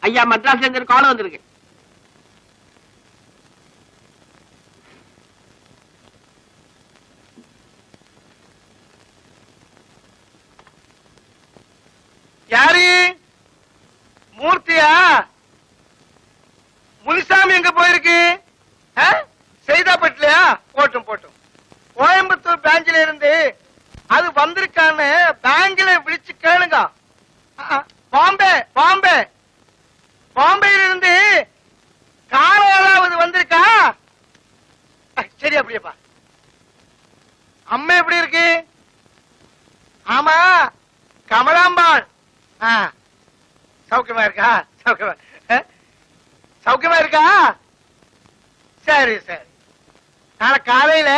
ஐயா மദ്രാஸ்ல இருந்து கால் வந்திருக்கு. யாரு? மூர்த்தியா? முனிசாமி எங்க போயிருக்கு? செய்தாப்பட்டிலையா? போட்டும் போட்டும். கோயம்புத்தூர் பிராஞ்சில இருந்து அது வந்திருக்கான்னு பேங்க்ல விழிச்சு கேளுங்க. பாம்பே பாம்பே பாம்பேல இருந்து கார் ஏதாவது வந்திருக்கா? சரி அப்படியேப்பா. அம்மா எப்படி இருக்கு? ஆமா கமலாம்பாள். சௌக்கியமா இருக்கா? சௌக்கியமா இருக்கா? சரி சரி. நாளை காலையில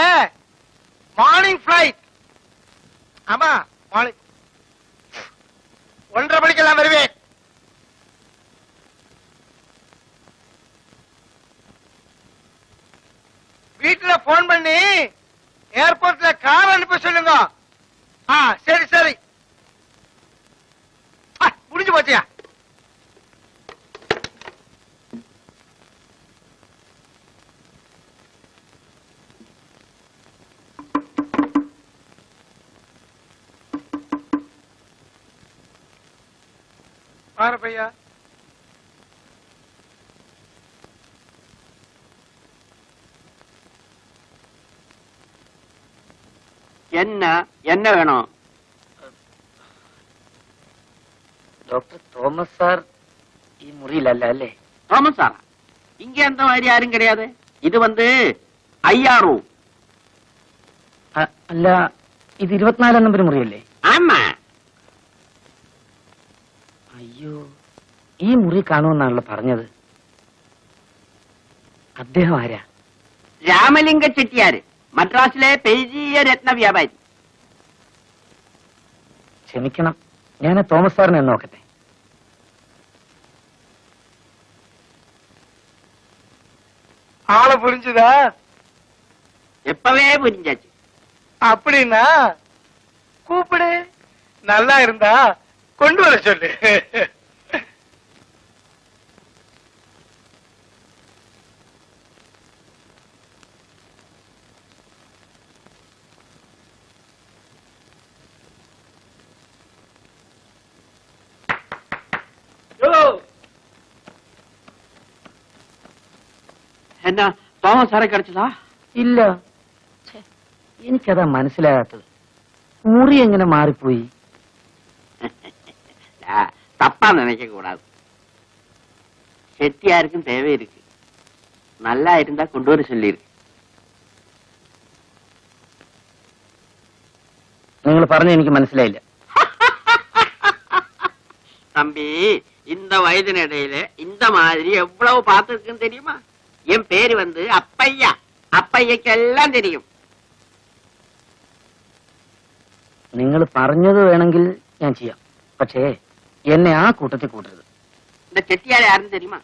மார்னிங் பிளைட். ஆமா மார்னிங் 1:30 மணிக்கெல்லாம் வருவேன். வீட்டுல போன் பண்ணி ஏர்போர்ட்ல கார் அனுப்ப சொல்லுங்க. சரி சரி. முடிஞ்சு போச்சியா? பாரு பையா. என்ன என்ன வேணும்? டாக்டர் தோமஸ் சார் ഈ മുറിയിലല്ല അല്ലേ? തോമസ് സാറാ? ഇങ്ങ அந்த மாதிரி யாரும் கிடையாது. இது வந்து ஐயாரு. അല്ല ഇത് 24 നമ്പർ മുറിയല്ലേ? ஆமா. അയ്യോ ഈ മുറി കാണുമെന്നാണല്ലോ പറഞ്ഞത്. അദ്ദേഹം ആരാ? രാമലിംഗ ചെട്ടിയാര്, മദ്രാസിലെ പെരിയ രത്ന വ്യാപാരി. ക്ഷമിക്കണം, ഞാൻ തോമസ് സാറിനെ നോക്കട്ടെ. ஆளை புரிஞ்சுதா? எப்பவே புரிஞ்சாச்சு. அப்படின்னா கூப்பிடு. நல்லா இருந்தா கொண்டு வர சொல்லு. என்ன തോമസ് സാറെ கிடைச்சதா? ഇല്ല, എനിക്കതാ മനസ്സിലാകാത്തത്. മുറി എങ്ങനെ മാറിപ്പോയി? தப்பா நினைக்க கூடாது. செட்டியாருக்கும் தேவை இருக்கு. நல்லா இருந்தா கொண்டு வர சொல்லிருக்கு. നിങ്ങൾ പറഞ്ഞ എനിക്ക് മനസ്സിലായില്ല. தம்பி, இந்த வயதினிடையில இந்த மாதிரி எவ்வளவு பார்த்திருக்குன்னு தெரியுமா? என் பேரு வந்து அப்பையா. அப்பையக்கு எல்லாம் தெரியும். നിങ്ങൾ പറഞ്ഞത് വേണമെങ്കിൽ ഞാൻ ചെയ്യാം, പക്ഷേ എന്നെ ആ കൂട്ടത്തിൽ കൂട്ടരുത്. இந்த செட்டியார் யாருன்னு தெரியுமா?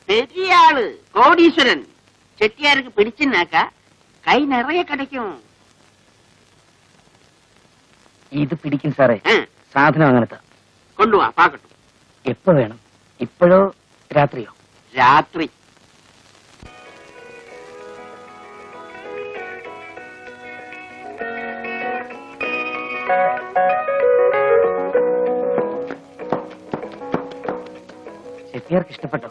பெரிய ஆளு, கோடீஸ்வரன். செட்டியாருக்கு பிடிச்சுன்னாக்கா கை நிறைய கிடைக்கும். ഇത് പിടിക്കും സാറേ. സാധനം അങ്ങനത്തെ. கொண்டு வா பாக்கட்டும். എപ്പോ വേണം? ഇപ്പോഴോ രാത്രിയോ? രാത്രി. ചെട്ടിയാർക്ക് ഇഷ്ടപ്പെട്ടോ?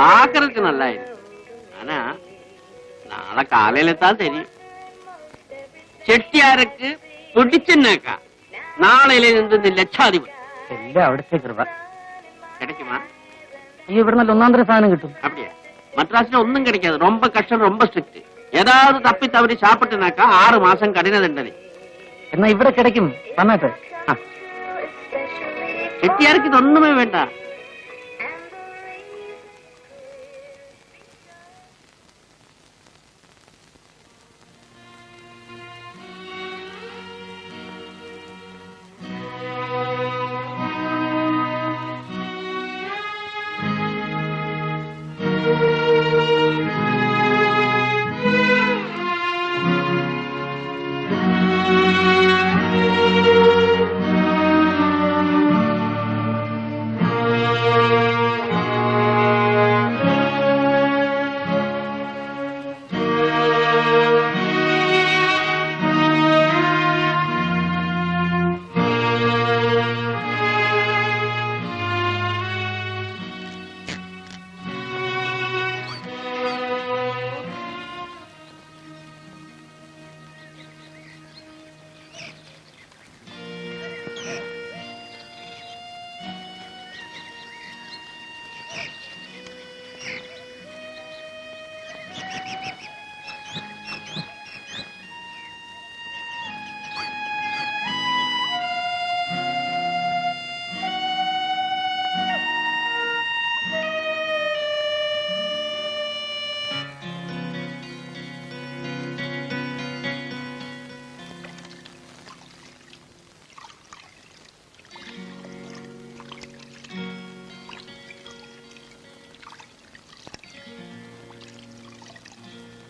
பாக்குறதுக்கு நல்லா இருக்கு. ஆனா நாளை காலையில தான் தெரியும். செட்டியாருக்கு பிடிச்சுன்னாக்கா நாளையில இருந்து ലക്ഷാധിപതി. എല്ലാം അവിടുത്തെ കൃപ. கிடைக்குமா? ഈ ഇവിടെ നല്ല ഒന്നാന്തര സാധനം കിട്ടും. அப்படியா? மദ്ராஸ்ல ஒன்னும் கிடைக்காது. ரொம்ப கஷ்டம், ரொம்ப ஸ்ட்ரிக்ட். ஏதாவது தப்பி தவறி சாப்பிட்டுனாக்கா 6 மாசம் கடின தண்டனை. എന്നാ ഇവിടെ കിടക്കും. വന്നാട്ടെ. செட்டியாருக்கு இது ஒண்ணுமே வேண்டாம்.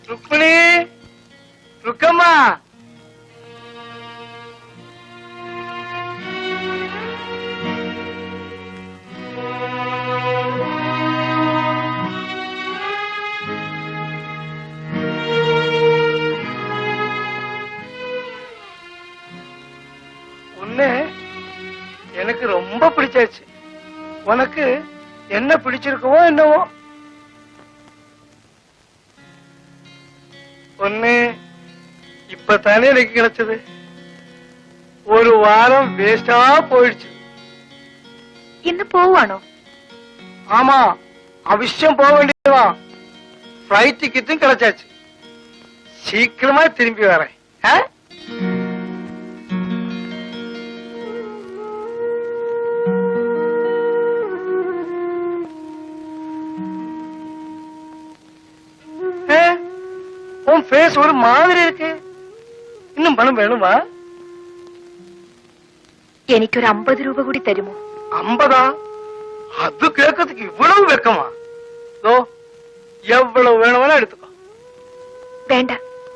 ருக்மிணி, ருக்கம்மா, உன்னை எனக்கு ரொம்ப பிடிச்சாச்சு. உனக்கு என்ன பிடிச்சிருக்கவோ என்னவோ. ஒண்ணு இப்பதானே எனக்கு கிடைச்சது. ஒரு வாரம் வேஸ்டா போயிடுச்சு. ഇന്ന് പോവാണോ? ஆமா, அவசியம் போக வேண்டியதுதான். ஃபிளைட் டிக்கெட்டும் கிடைச்சாச்சு. சீக்கிரமா திரும்பி வரேன். உன் ஃபேஸ் ஒரு மாதிரி இருக்கு. இன்னுം പണം വേണമാ? എനിക്കൊരു 50 രൂപ കൂടി തരുമോ? 50? അത് കേൾക്കത്തേക്ക് ഇவ்வளவு വെക്കമാ? എவ்வளவு വേണമെന്നാ എടുത്തുക്കോ. വേണ്ട,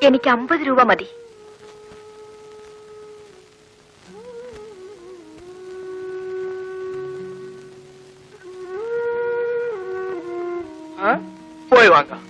എനിക്ക് 50 രൂപ മതി. പോയി വാങ്ങാം.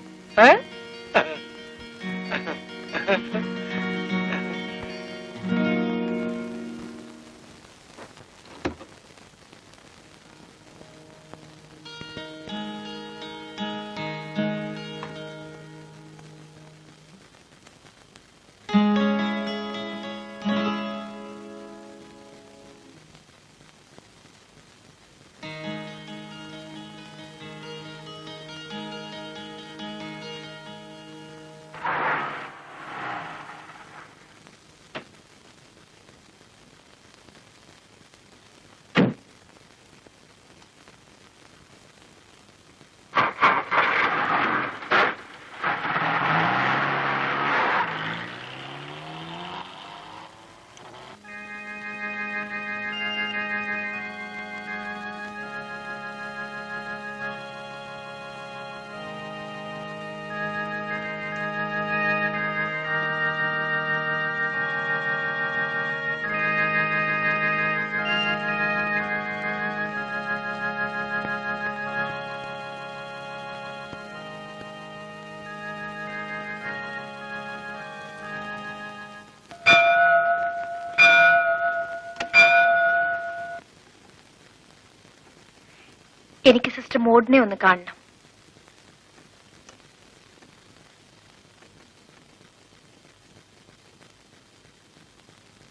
എനിക്ക് സിസ്റ്റർ മോഡിനെ ഒന്ന് കാണണം.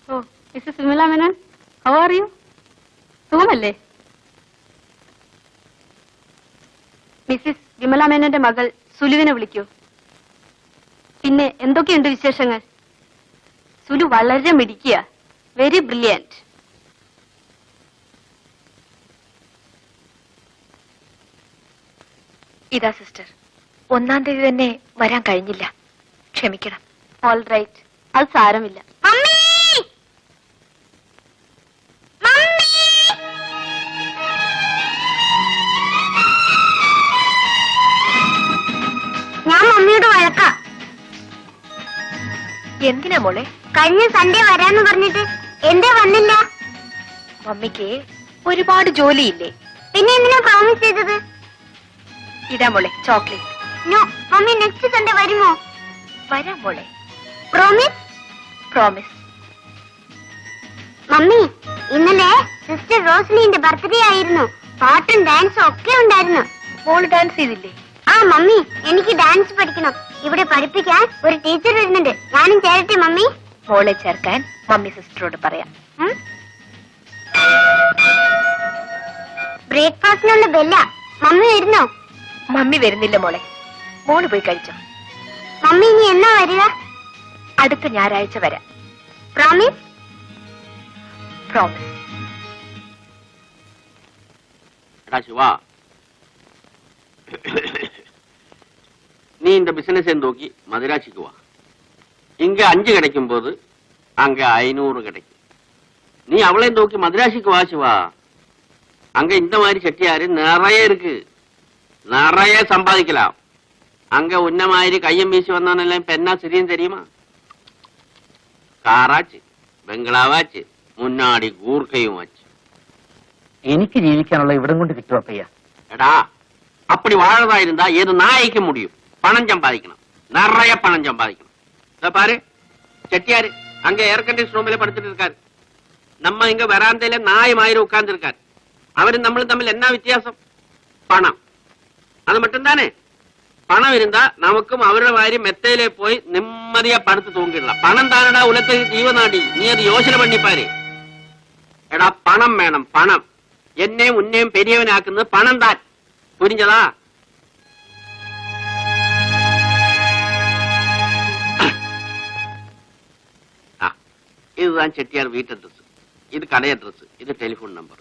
ഓ, Mrs Vimala Menon, how are you? സുഖമല്ലേ? മിസ്സിസ് വിമല മേനോന്റെ മകൾ സുലുവിനെ വിളിക്കൂ. പിന്നെ എന്തൊക്കെയുണ്ട് വിശേഷങ്ങൾ? സുലു വളരെ മിടുക്കിയ, വെരി ബ്രില്യന്റ്. ഇതാ സിസ്റ്റർ, 1-ാം തീയതി തന്നെ വരാൻ കഴിഞ്ഞില്ല, ക്ഷമിക്കണം. ഓൾ റൈറ്റ്, അത് സാരമില്ല. ഞാൻ മമ്മിയോട് വഴക്കാ. എന്തിനാ മോളെ? കഴിഞ്ഞ സൺഡേ വരാന്ന് പറഞ്ഞിട്ട് എന്തേ വന്നില്ല? മമ്മിക്ക് ഒരുപാട് ജോലിയില്ലേ? പിന്നെ എന്തിനാ പ്രോമിസ് ചെയ്തത്? ഇതാ മോളെ chocolate. No, mummy next Sunday വരുമോ? വരാം മോളെ. പ്രോമിസ്? പ്രോമിസ്. മമ്മി, ഇന്നലെ സിസ്റ്റർ റോസ്ലിന്റെ ബർത്ത്ഡേ ആയിരുന്നു. പാട്ടും ഡാൻസും ഒക്കെ ഉണ്ടായിരുന്നു. മോള് ഡാൻസ് ചെയ്തില്ലേ? ആ മമ്മി, എനിക്ക് ഡാൻസ് പഠിക്കണം. ഇവിടെ പഠിപ്പിക്കാൻ ഒരു ടീച്ചർ വരുന്നുണ്ട്. ഞാനും ചേരട്ടെ മമ്മി? മോളെ ചേർക്കാൻ മമ്മി സിസ്റ്ററോട് പറയാം. ബ്രേക്ക്ഫാസ്റ്റിനുള്ള ബെല്ല. മമ്മി വരുന്നോ? മമ്മി വരുന്നില്ല മോളെ, മോള് പോയി കഴിച്ചോ. മമ്മി ഇനി എന്നാ വരിക? അടുത്ത ഞായറാഴ്ച വരാം. പ്രോമിസ്? പ്രോമിസ്. சிவா, நீ இந்த பிசினஸ் நோக்கி மதுராட்சிக்கு வா. இங்க 5 கிடைக்கும் போது அங்க 500 கிடைக்கும். நீ அவளை நோக்கி மதுராட்சிக்கு வா சிவா. அங்க இந்த மாதிரி செட்டியாரு நிறைய இருக்கு, நிறைய சம்பாதிக்கலாம். அங்க உன்ன மாதிரி கையம் வீசி வந்தவனெல்லாம் இப்ப என்ன சரியும் தெரியுமா? കാറാച്ച്, ബംഗ്ലാവാച്ച്, മുന്നാടി ഗൂർക്കയും വച്ച്. എനിക്ക് ജീവിക്കാനുള്ള ഇവിടം കൊണ്ട് കിട്ടും അപ്പയ്യ. എടാ, அப்படி வாழறதா இருந்தா ஏது நாய்க்கு முடியும். பணம் சம்பாதிக்கணும், நிறைய பணம் சம்பாதிக்கணும். இத பாரு, செட்டியாரு அங்க ஏர் கண்டிஷன் ரூம்ல படுத்துட்டு இருக்காரு. நம்ம இங்க வராந்தையில நாய் மாதிரி உட்கார்ந்து இருக்காரு. அவரும் நம்மளும் தம்மில் என்ன வித்தியாசம்? பணம். அது மட்டும் தானே. பணம் இருந்தா நமக்கும் அவരുടെ மாதிரி மெத்தையிலே போய் நிம்மதியா படுத்து தூங்கிடலாம். பணம் தானடா உலகத்துக்கு ஜீவநாடி. நீ அது யோசனை பண்ணி பாரு. എടാ, പണം വേണം, പണം. എന്നെയും ഉന്നെയും പെരിയവനാക്കുന്നത് പണം താൻ. പുരിഞ്ഞതാ? இதுதான் செட்டியார் வீட்டு அட்ரஸ், இது கடை அட்ரஸ், இது டெலிபோன் நம்பர்.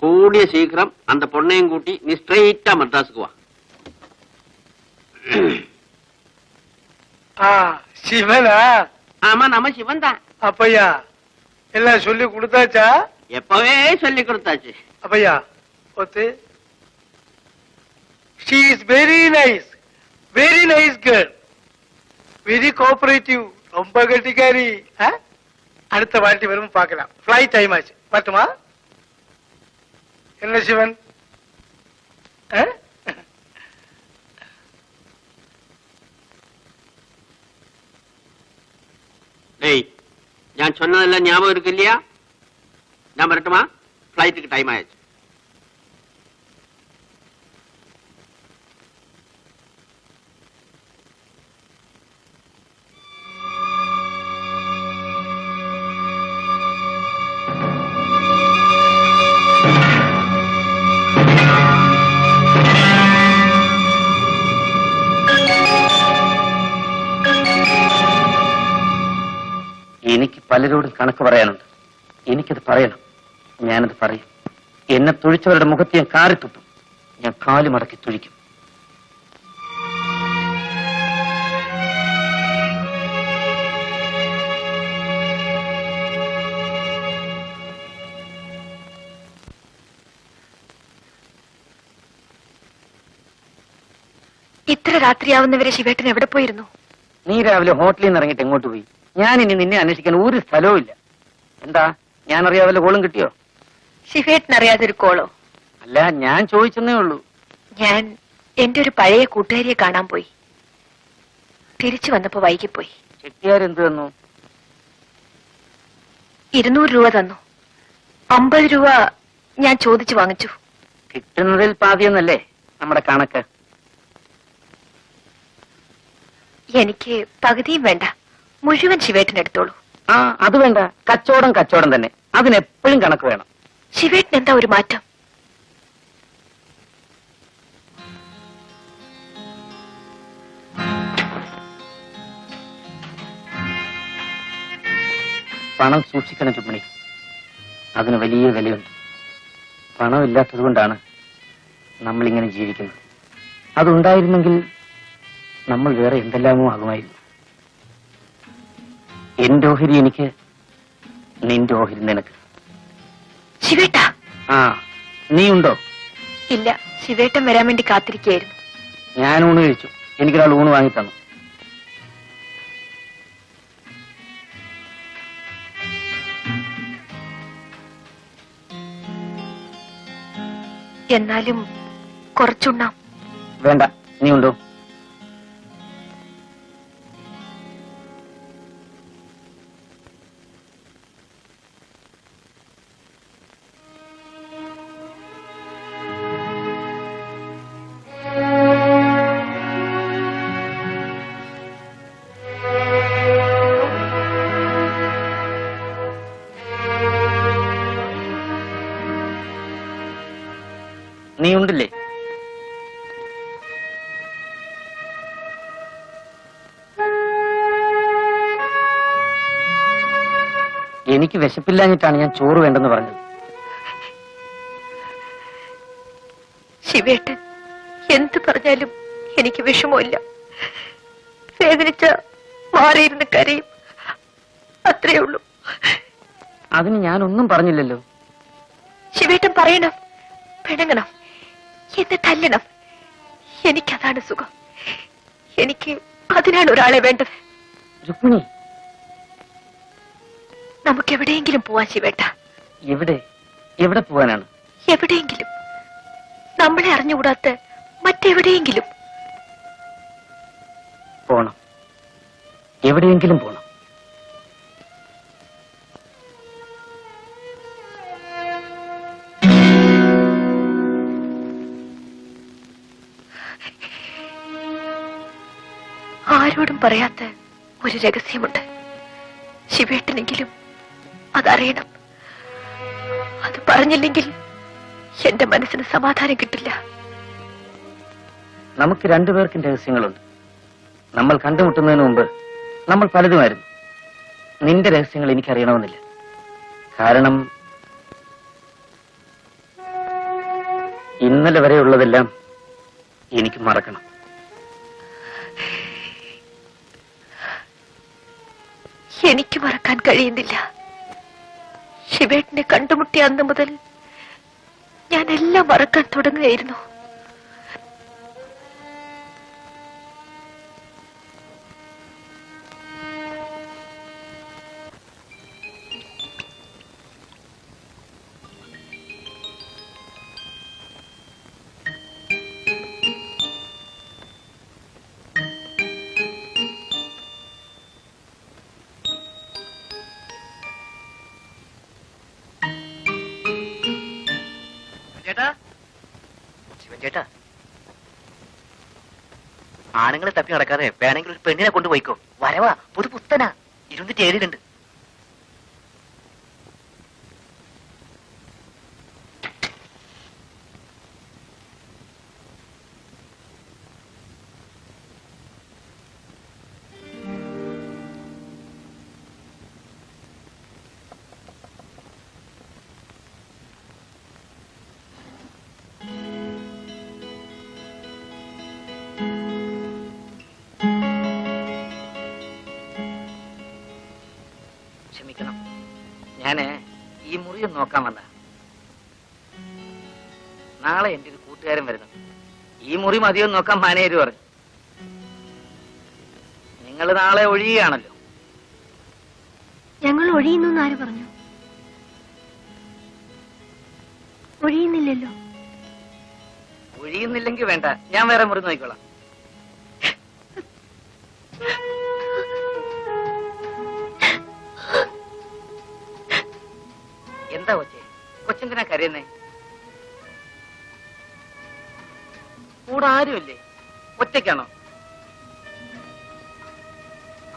கூடிய சீக்கிரம் அந்த பொண்ணையும் கூட்டி நீ ஸ்ட்ரெயிட்டா மெட்ராஸுக்கு வா. சிவனா? ஆமா, நம்ம சிவன் தான். அப்பையா எல்லாம் சொல்லி கொடுத்தாச்சா? எப்பவே சொல்லி கொடுத்தாச்சு. அப்பையா ஒத்து, she is very nice girl, very cooperative, ரொம்ப கட்டிக்காரி. அடுத்த வாட்டி வரும் பார்க்கலாம். ஃபிளைட் டைம் ஆச்சு, பார்த்துமா? என்ன சிவன்? டேய், ഞാൻ சொன்னதெல்லாம் ஞாபகம் இருக்கு இல்லையா? நான் வரட்டுமா? ஃபிளைட்டுக்கு டைம் ஆயிடுச்சு. എനിക്ക് പലരോടും കണക്ക് പറയാനുണ്ട്. എനിക്കത് പറയണം. ഞാനത് പറയും. എന്നെ തുഴിച്ചവരുടെ മുഖത്ത് ഞാൻ കാറിത്തുട്ടും. ഞാൻ കാല് മടക്കി തുഴിക്കും. ഇത്ര രാത്രിയാവുന്നവരെ ശിവേട്ടൻ എവിടെ പോയിരുന്നു? നീ രാവിലെ ഹോട്ടലിൽ നിന്ന് ഇറങ്ങിയിട്ട് എങ്ങോട്ട് പോയി? ഞാൻ ഇനി നിന്നെ അന്വേഷിക്കാൻ ഒരു സ്ഥലവും ഇല്ല. എന്താ, ഞാൻ അറിയാവല്ല കോളും കിട്ടിയോ? ശിവേട്ടൻ അറിയാതൊരു കോളോ? അല്ല, ഞാൻ ചോദിച്ചെന്നേ ഉള്ളൂ. ഞാൻ എന്റെ ഒരു പഴയ കൂട്ടുകാരിയെ കാണാൻ പോയി. തിരിച്ചു വന്നപ്പോ വൈകിപ്പോയി. ചെട്ടിയാരെന്ത് തന്നു? 200 രൂപ തന്നു. 50 രൂപ ഞാൻ ചോദിച്ചു വാങ്ങിച്ചു. കിട്ടുന്നതിൽ പാതിയൊന്നല്ലേ നമ്മുടെ കണക്ക്? എനിക്ക് പകുതിയും വേണ്ട, മുഴുവൻ ശിവേട്ടൻ എടുത്തോളൂ. അത് വേണ്ട. കച്ചവടം തന്നെ. അതിനെപ്പോഴും കണക്ക് വേണം. ശിവേട്ടൻ എന്താ ഒരു മാറ്റം? പണം സൂക്ഷിക്കണം ചുമണി. അതിന് വലിയ വിലയുണ്ട്. പണമില്ലാത്തത് കൊണ്ടാണ് നമ്മളിങ്ങനെ ജീവിക്കുന്നത്. അതുണ്ടായിരുന്നെങ്കിൽ നമ്മൾ വേറെ എന്തെല്ലാമോ ആകുമായിരുന്നു. എന്റെ ഓഹരി എനിക്ക്, നിന്റെ ഓഹരി നിനക്ക്. ശിവേട്ടാ. നീ ഉണ്ടോ? ഇല്ല, ശിവേട്ടൻ വരാൻ വേണ്ടി കാത്തിരിക്കുകയായിരുന്നു. ഞാൻ ഊണ് കഴിച്ചു. എനിക്കൊരാൾ ഊണ് വാങ്ങി തന്നു. എന്നാലും കുറച്ചുണ്ണാം. വേണ്ട, നീ ഉണ്ടോ? നീ ഉണ്ടില്ലേ? എനിക്ക് വിശപ്പില്ലാഞ്ഞിട്ടാണ് ഞാൻ ചോറ് വേണ്ടെന്ന് പറഞ്ഞത്. ശിവേട്ടൻ എന്ത് പറഞ്ഞാലും എനിക്ക് വിഷമമില്ല. വേദനിച്ച മാറിയിരുന്ന് കരയും, അത്രേ ഉള്ളൂ. അതിന് ഞാനൊന്നും പറഞ്ഞില്ലല്ലോ. ശിവേട്ടൻ പറയണം, പിണങ്ങണം, എന്നെ തല്ലണം. എനിക്കതാണ് സുഖം. എനിക്ക് അതിനാണ് ഒരാളെ വേണ്ടത്. രുക്മിണി, നമുക്ക് എവിടെയെങ്കിലും പോവാൻ ശിവേട്ട. എവിടെ എവിടെ പോവാനാണ്? എവിടെയെങ്കിലും, നമ്മളെ അറിഞ്ഞുകൂടാത്ത മറ്റെവിടെയെങ്കിലും പോണം. എവിടെയെങ്കിലും പോണം. ആരോടും പറയാത്ത ഒരു രഹസ്യമുണ്ട്. ശിവേട്ടനെങ്കിലും അതറിയണം. അത് പറഞ്ഞില്ലെങ്കിൽ എന്റെ മനസ്സിന് സമാധാനം കിട്ടില്ല. നമുക്ക് രണ്ടുപേർക്കും രഹസ്യങ്ങളുണ്ട്. നമ്മൾ കണ്ടുമുട്ടുന്നതിന് മുമ്പ് നമ്മൾ പലതുമായിരുന്നു. നിന്റെ രഹസ്യങ്ങൾ എനിക്കറിയണമെന്നില്ല. കാരണം ഇന്നലെ വരെയുള്ളതെല്ലാം എനിക്ക് മറക്കണം. എനിക്ക് മറക്കാൻ കഴിയുന്നില്ല. ശിവേട്ടനെ കണ്ടുമുട്ടിയ അന്ന് മുതൽ ഞാൻ എല്ലാം മറക്കാൻ തുടങ്ങുകയായിരുന്നു. ശിവൻ ചേട്ടാ, ആണുങ്ങളെ തപ്പി നടക്കാതെ വേണമെങ്കിൽ ഒരു പെണ്ണിനെ കൊണ്ടുപോയിക്കോ. വരവാ, പുതു പുത്തനാ, 27 ക്ഷമിക്കണം, ഞാന് ഈ മുറി ഒന്ന് നോക്കാൻ വന്ന. നാളെ എന്റെ ഒരു കൂട്ടുകാരൻ വരുന്നു. ഈ മുറി മതിയൊന്ന് നോക്കാൻ മാനേജർ പറഞ്ഞു. നിങ്ങൾ നാളെ ഒഴിയുകയാണല്ലോ. ഞങ്ങൾ ഒഴിയുന്നു ആര് പറഞ്ഞു? ഒഴിയുന്നില്ലല്ലോ. ഒഴിയുന്നില്ലെങ്കിൽ വേണ്ട, ഞാൻ വേറെ മുറി നോക്കിക്കോളാം. എന്താ കൊച്ചേ, കൊച്ചെന്തിനാ കരയുന്നേ? കൂടെ ആരുമില്ലേ? ഒറ്റയ്ക്കാണോ?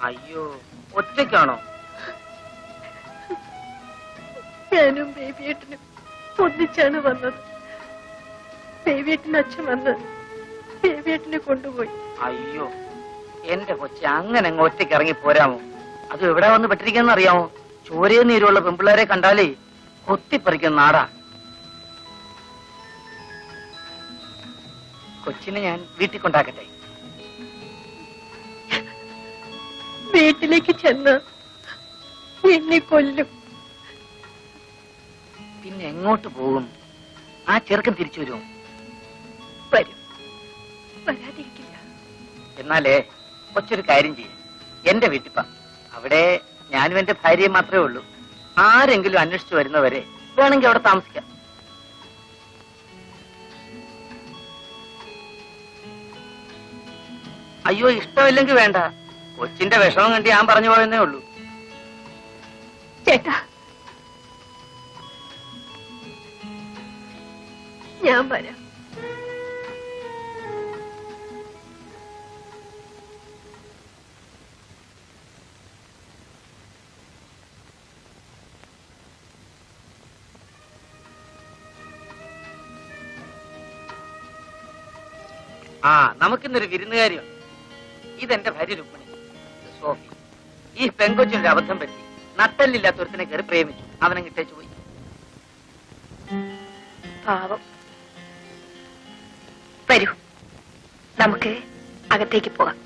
അയ്യോ, ഒറ്റയ്ക്കാണോ? ഞാനും ബേബിയേട്ടനും ഒന്നിച്ചാണ് വന്നത്. ബേബിയേട്ടന് അച്ഛൻ വന്ന് ബേബിയേട്ടനെ കൊണ്ടുപോയി. അയ്യോ, എന്റെ കൊച്ചെ, അങ്ങനെ അങ്ങ് ഒറ്റയ്ക്ക് ഇറങ്ങി പോരാമോ? അത് എവിടെ വന്ന് പെട്ടിരിക്കുന്ന അറിയാമോ? ചോരയും നീരുള്ള പെൺപിള്ളേരെ കണ്ടാലേ കൊത്തിപ്പറിക്കുന്ന നാടാ. കൊച്ചിനെ ഞാൻ വീട്ടിൽ കൊണ്ടാക്കട്ടെ? വീട്ടിലേക്ക് ചെന്ന് എന്നെ കൊല്ലും. പിന്നെ എങ്ങോട്ട് പോകും? ആ ചെറുക്കൻ തിരിച്ചു വരുമോ? വരും, വരാതിരിക്കില്ല. എന്നാലേ കൊച്ചൊരു കാര്യം ചെയ്യും, എന്റെ വീട്ടിപ്പ. അവിടെ ഞാനും എന്റെ ഭാര്യയും മാത്രമേ ഉള്ളൂ. ആരെങ്കിലും അന്വേഷിച്ചു വരുന്നവരെ വേണമെങ്കിൽ അവിടെ താമസിക്കാം. അയ്യോ, ഇഷ്ടമില്ലെങ്കിൽ വേണ്ട. കൊച്ചിന്റെ വിഷമം കണ്ടി ഞാൻ പറഞ്ഞു പോയെന്നേ ഉള്ളൂ. ചേട്ടാ, ഞാൻ വരാം. ആ, നമുക്കിന്നൊരു വിരുന്നുകാരിയുണ്ട്. ഇതെന്റെ ഭാര്യ രുക്മിണി, സോഫി. ഈ പെങ്കൊച്ചിനൊരു അബദ്ധം പറ്റി. നട്ടല്ലില്ലാത്ത ഒരുത്തിനെ കയറി പ്രേമിച്ചു. അവനെ കിട്ടേച്ചു പോയി. പാവം. വരൂ, നമുക്ക് അകത്തേക്ക് പോകാം.